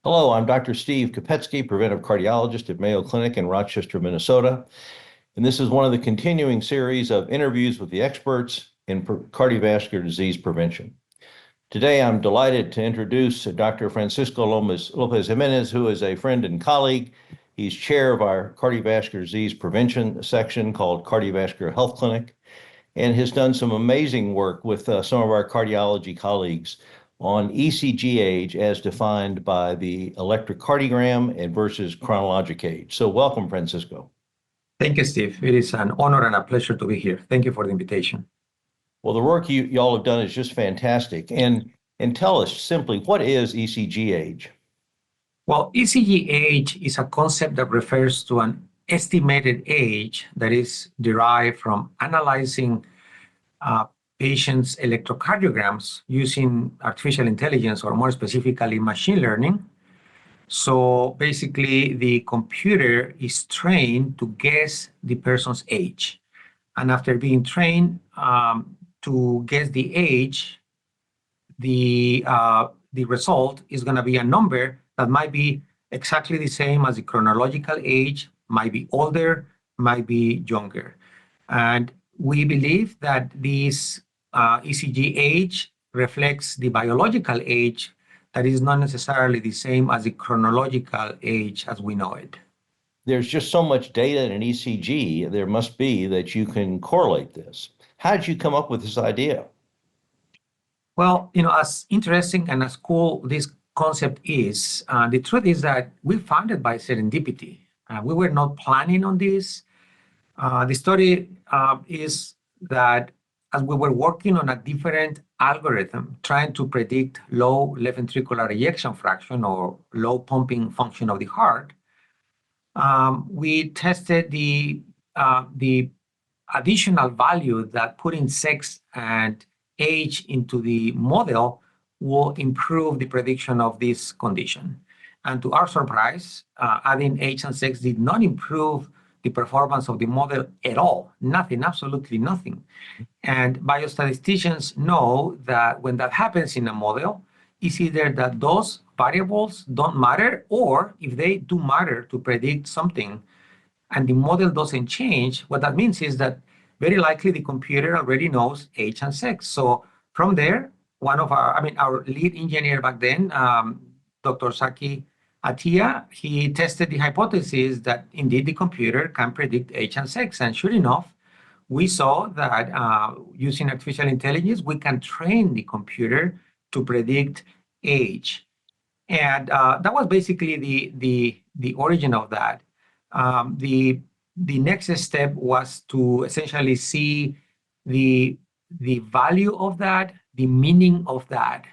Hello, I'm Dr. Steve Kopetsky, preventive cardiologist at Mayo Clinic in Rochester, Minnesota. And this is one of the continuing series of interviews with the experts in cardiovascular disease prevention. Today, I'm delighted to introduce Dr. Francisco Lopez Jimenez, who is a friend and colleague. He's chair of our cardiovascular disease prevention section called Cardiovascular Health Clinic, and has done some amazing work with some of our cardiology colleagues on ECG age as defined by the electrocardiogram and versus chronologic age. So welcome, Francisco. Thank you, Steve. It is an honor and a pleasure to be here. Thank you for the invitation. Well, the work y'all have done is just fantastic. And tell us simply, what is ECG age? Well, ECG age is a concept that refers to an estimated age that is derived from analyzing patients' electrocardiograms using artificial intelligence, or more specifically, machine learning. So basically, the computer is trained to guess the person's age. And after being trained to guess the age, the result is going to be a number that might be exactly the same as the chronological age, might be older, might be younger. And we believe that this ECG age reflects the biological age that is not necessarily the same as the chronological age as we know it. There's just so much data in an ECG, there must be that you can correlate this. How did you come up with this idea? Well, as interesting and as cool this concept is, the truth is that we found it by serendipity. We were not planning on this. The story is that as we were working on a different algorithm, trying to predict low left ventricular ejection fraction or low pumping function of the heart, we tested the additional value that putting sex and age into the model will improve the prediction of this condition. And to our surprise, adding age and sex did not improve the performance of the model at all. Nothing, absolutely nothing. And biostatisticians know that when that happens in a model, it's either that those variables don't matter, or if they do matter to predict something and the model doesn't change, what that means is that very likely the computer already knows age and sex. So from there, our lead engineer back then, Dr. Saki Attia, he tested the hypothesis that indeed the computer can predict age and sex. And sure enough, we saw that using artificial intelligence, we can train the computer to predict age. And that was basically the origin of that. The next step was to essentially see the value of that, the meaning of that,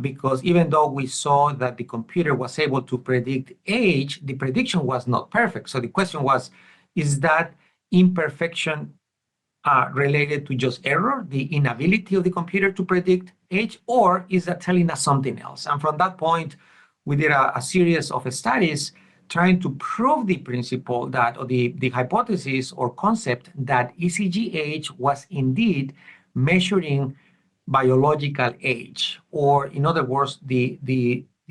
because even though we saw that the computer was able to predict age, the prediction was not perfect. So the question was, is that imperfection related to just error, the inability of the computer to predict age, or is that telling us something else? And from that point, we did a series of studies trying to prove the principle that, or the hypothesis or concept that ECG age was indeed measuring biological age, or in other words, the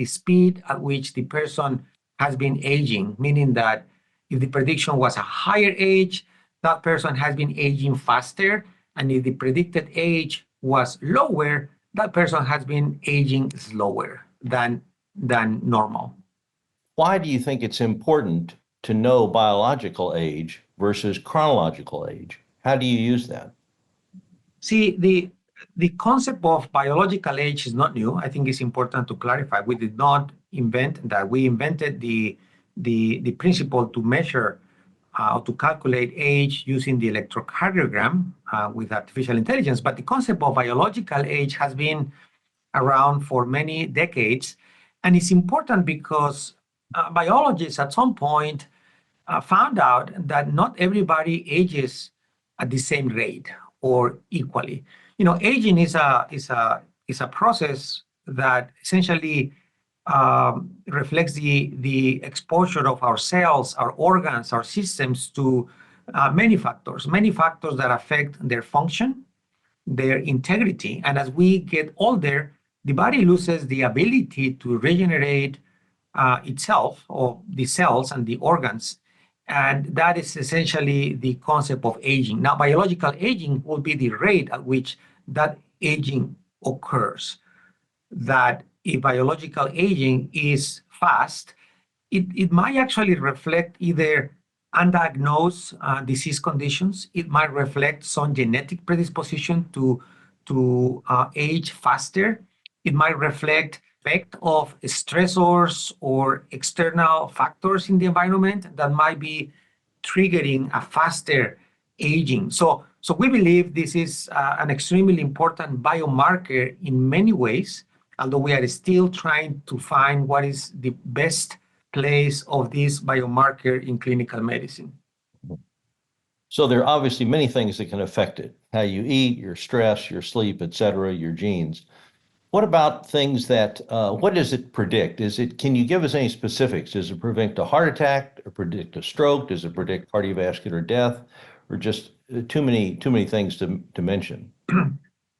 speed at which the person has been aging, meaning that if the prediction was a higher age, that person has been aging faster, and if the predicted age was lower, that person has been aging slower than normal. Why do you think it's important to know biological age versus chronological age? How do you use that? See, the concept of biological age is not new. I think it's important to clarify. We did not invent that. We invented the principle to measure to calculate age using the electrocardiogram with artificial intelligence. But the concept of biological age has been around for many decades. And it's important because biologists at some point found out that not everybody ages at the same rate or equally. Aging is a process that essentially reflects the exposure of our cells, our organs, our systems to many factors that affect their function, their integrity. And as we get older, the body loses the ability to regenerate, itself, or the cells and the organs. And that is essentially the concept of aging. Now, biological aging will be the rate at which that aging occurs. That if biological aging is fast, it might actually reflect either undiagnosed disease conditions. It might reflect some genetic predisposition to age faster. It might reflect effect of stressors or external factors in the environment that might be triggering a faster aging. So we believe this is an extremely important biomarker in many ways, although we are still trying to find what is the best place of this biomarker in clinical medicine. So there are obviously many things that can affect it: how you eat, your stress, your sleep, et cetera, your genes. What about things that, what does it predict? Can you give us any specifics? Does it predict a heart attack or predict a stroke? Does it predict cardiovascular death, or just too many things to mention?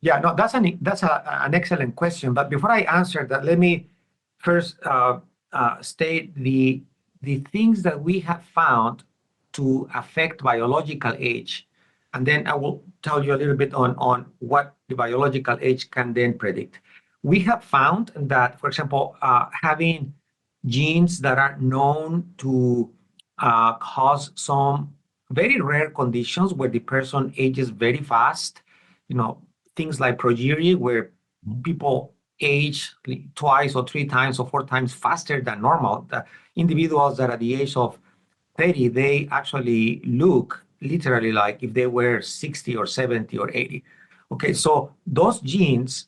Yeah, no, that's an excellent question. But before I answer that, let me first state the things that we have found to affect biological age, and then I will tell you a little bit on what the biological age can then predict. We have found that, for example, having genes that are known to cause some very rare conditions where the person ages very fast, things like progeria, where people age twice or three times or four times faster than normal. The individuals that at the age of 30, they actually look literally like if they were 60 or 70 or 80. Okay, so those genes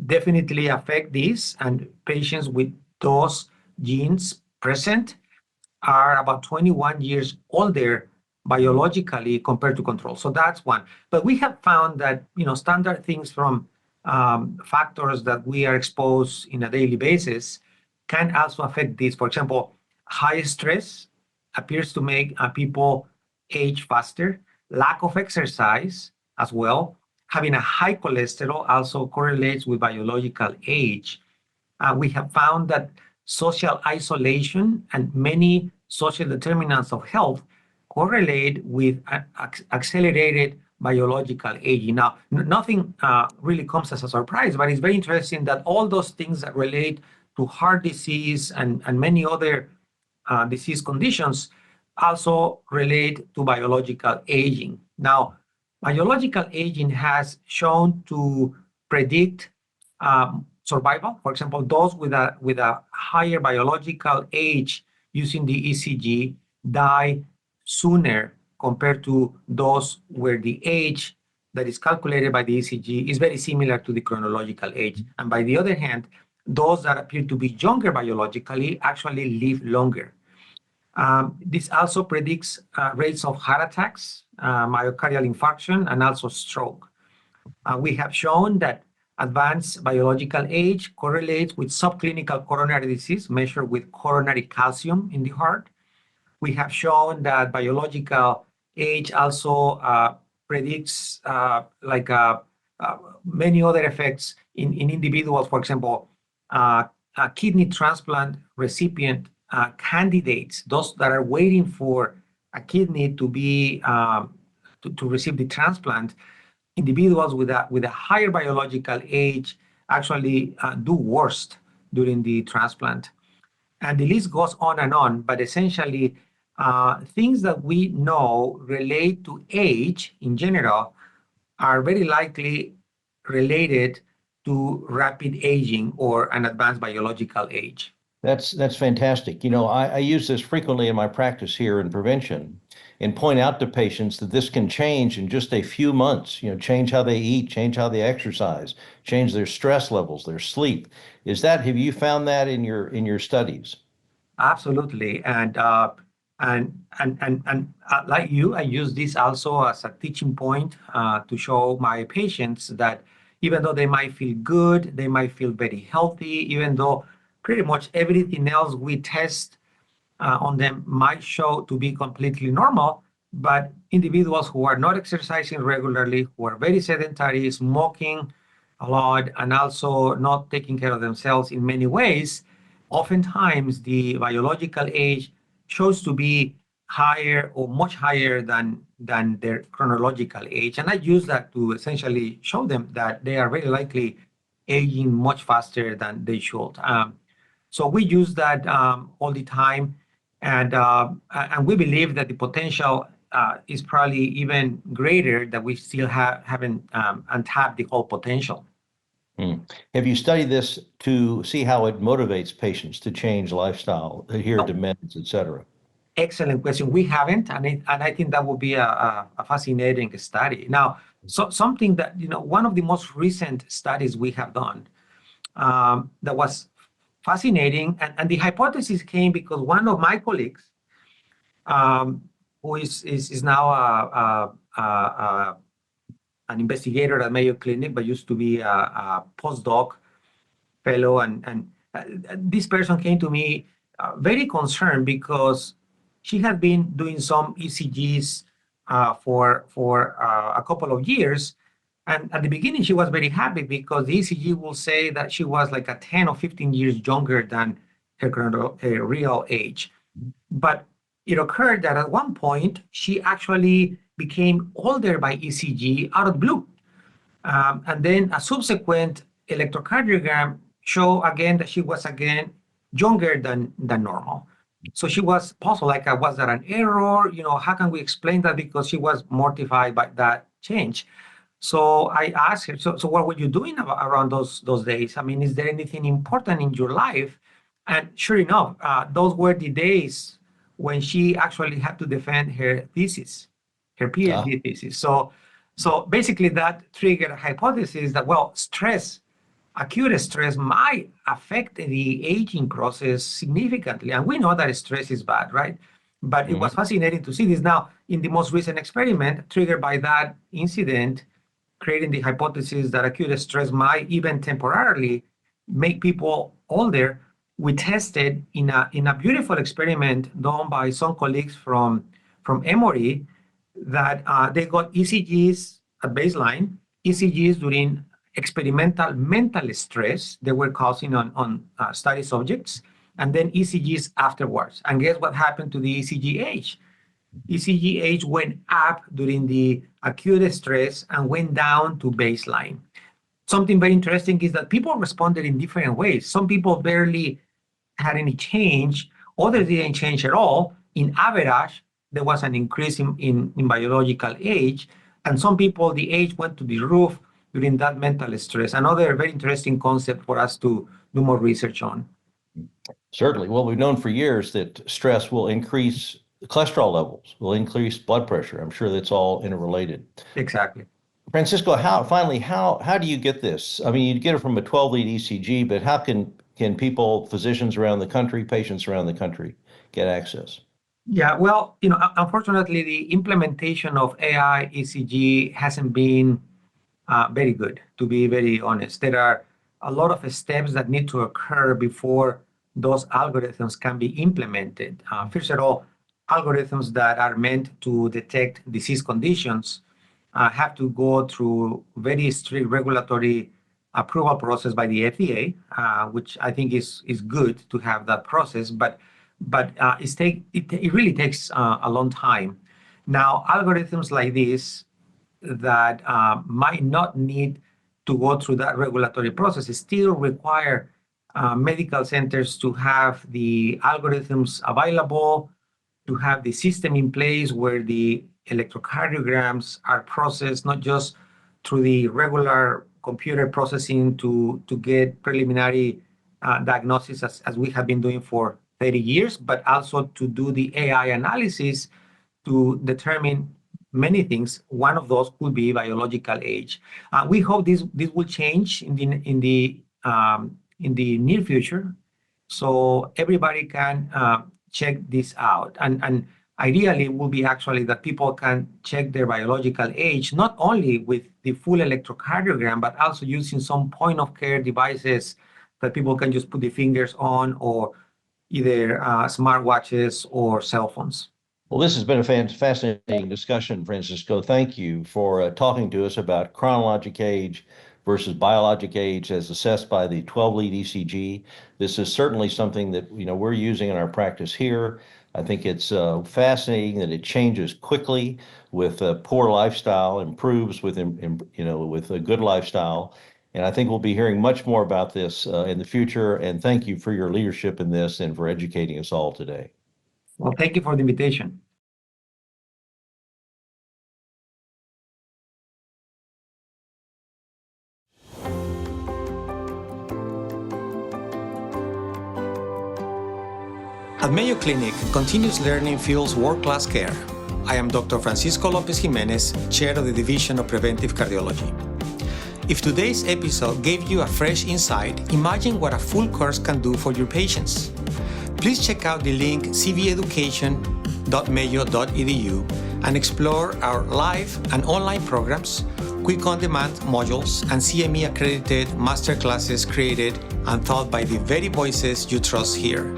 definitely affect this, and patients with those genes present are about 21 years older biologically compared to control. So that's one. But we have found that standard things from factors that we are exposed in a daily basis can also affect this. For example, high stress appears to make people age faster. Lack of exercise as well. Having a high cholesterol also correlates with biological age. We have found that social isolation and many social determinants of health correlate with accelerated biological aging. Now, nothing really comes as a surprise, but it's very interesting that all those things that relate to heart disease and many other disease conditions also relate to biological aging. Now, biological aging has shown to predict survival. For example, those with a higher biological age using the ECG die sooner compared to those where the age that is calculated by the ECG is very similar to the chronological age. And by the other hand, those that appear to be younger biologically actually live longer. This also predicts rates of heart attacks, myocardial infarction, and also stroke. We have shown that advanced biological age correlates with subclinical coronary disease measured with coronary calcium in the heart. We have shown that biological age also predicts many other effects in individuals. For example, kidney transplant recipient candidates, those that are waiting for a kidney to be to receive the transplant, individuals with a higher biological age actually do worse during the transplant. And the list goes on and on, but essentially things that we know relate to age in general are very likely related to rapid aging or an advanced biological age. That's fantastic. I use this frequently in my practice here in prevention and point out to patients that this can change in just a few months, change how they eat, change how they exercise, change their stress levels, their sleep. Have you found that in your studies? Absolutely. And like you, I use this also as a teaching point to show my patients that even though they might feel good, they might feel very healthy, even though pretty much everything else we test on them might show to be completely normal, but individuals who are not exercising regularly, who are very sedentary, smoking a lot, and also not taking care of themselves in many ways, oftentimes the biological age shows to be higher or much higher than their chronological age. And I use that to essentially show them that they are very likely aging much faster than they should. So we use that all the time, and we believe that the potential is probably even greater, that we still haven't untapped the whole potential. Have you studied this to see how it motivates patients to change lifestyle, adhere to meds, et cetera? Excellent question. We haven't, and I think that would be a fascinating study. Now, so something that, one of the most recent studies we have done that was fascinating, and the hypothesis came because one of my colleagues, who is now an investigator at Mayo Clinic, but used to be a postdoc fellow, and this person came to me very concerned because she had been doing some ECGs for a couple of years. And at the beginning, she was very happy because the ECG will say that she was like 10 or 15 years younger than her real age. But it occurred that at one point, she actually became older by ECG out of blue. And then a subsequent electrocardiogram showed again that she was again younger than normal. So she was puzzled, like, was that an error? How can we explain that? Because she was mortified by that change. So I asked her, so what were you doing around those days? I mean, is there anything important in your life? And sure enough, those were the days when she actually had to defend her thesis, her PhD thesis. So basically that triggered a hypothesis that, well, acute stress might affect the aging process significantly. And we know that stress is bad, right? But it was fascinating to see this. Now, in the most recent experiment, triggered by that incident, creating the hypothesis that acute stress might even temporarily make people older, we tested in a beautiful experiment done by some colleagues from Emory that they got ECGs at baseline, ECGs during experimental mental stress they were causing on study subjects, and then ECGs afterwards. And guess what happened to the ECG age? ECG age went up during the acute stress and went down to baseline. Something very interesting is that people responded in different ways. Some people barely had any change, others didn't change at all. In average, there was an increase in biological age, and some people, the age went to the roof during that mental stress. Another very interesting concept for us to do more research on. Certainly. Well, we've known for years that stress will increase cholesterol levels, will increase blood pressure. I'm sure that's all interrelated. Exactly. Francisco, how do you get this? I mean, you get it from a 12-lead ECG, but how can people, physicians around the country, patients around the country get access? Yeah, well, unfortunately, the implementation of AI ECG hasn't been very good, to be very honest. There are a lot of steps that need to occur before those algorithms can be implemented. First of all, algorithms that are meant to detect disease conditions have to go through very strict regulatory approval process by the FDA, which I think is good to have that process, but it really takes a long time. Now, algorithms like this that might not need to go through that regulatory process still require medical centers to have the algorithms available, to have the system in place where the electrocardiograms are processed, not just through the regular computer processing to get preliminary diagnosis as we have been doing for 30 years, but also to do the AI analysis to determine many things. One of those could be biological age. We hope this will change in the near future, so everybody can check this out. And ideally, it will be actually that people can check their biological age not only with the full electrocardiogram, but also using some point-of-care devices that people can just put the fingers on, or either smartwatches or cell phones. Well, this has been a fascinating discussion, Francisco. Thank you for talking to us about chronologic age versus biologic age as assessed by the 12-lead ECG. This is certainly something that, we're using in our practice here. I think it's fascinating that it changes quickly with a poor lifestyle, improves with, with a good lifestyle. And I think we'll be hearing much more about this in the future. And thank you for your leadership in this and for educating us all today. Well, thank you for the invitation. At Mayo Clinic, continuous learning fuels world-class care. I am Dr. Francisco Lopez Jimenez, Chair of the Division of Preventive Cardiology. If today's episode gave you a fresh insight, imagine what a full course can do for your patients. Please check out the link cveducation.mayo.edu and explore our live and online programs, quick on-demand modules, and CME-accredited masterclasses created and taught by the very voices you trust here.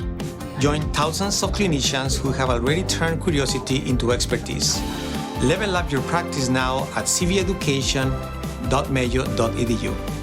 Join thousands of clinicians who have already turned curiosity into expertise. Level up your practice now at cveducation.mayo.edu.